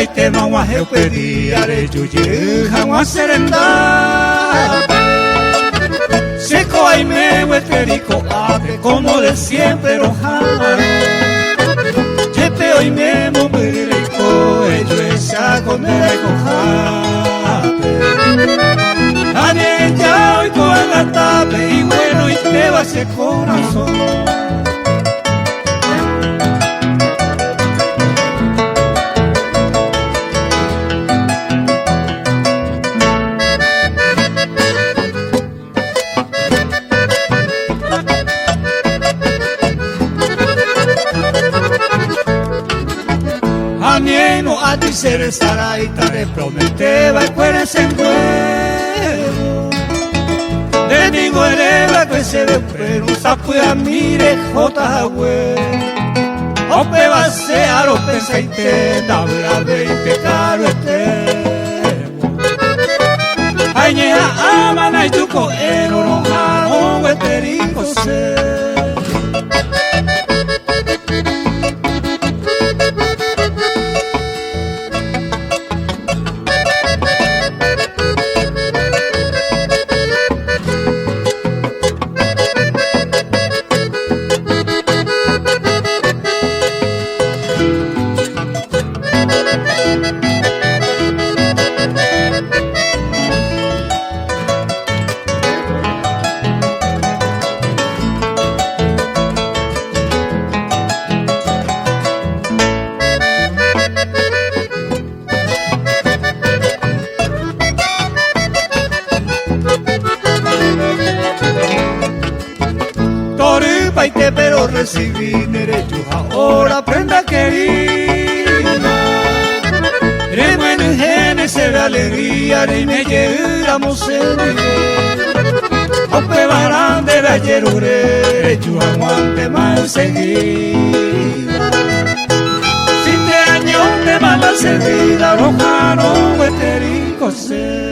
y te vamos a pedir a yuye vamos a serendar seco ay me hueterico abre como de siempre rojaba chepe hoy me mubirico ello esa con el cojate ane ya hoy con la tape y bueno y te va ese corazón. Amieno a ti ser estará y te prometeba y fueres en juego. De digo eleva que se ve pero sapo a mire jota hue. Ope va sea lo pensa y te da brave y te caro este. Ay ñeja amana y tu coero no jaro hueterico se. Paite pero recibí derecho ahora prenda querida re bueno genes se ve alegría ni me llegamos en ope barán de la yerure yo aguante más seguida si te año de mala servida rojano veterico se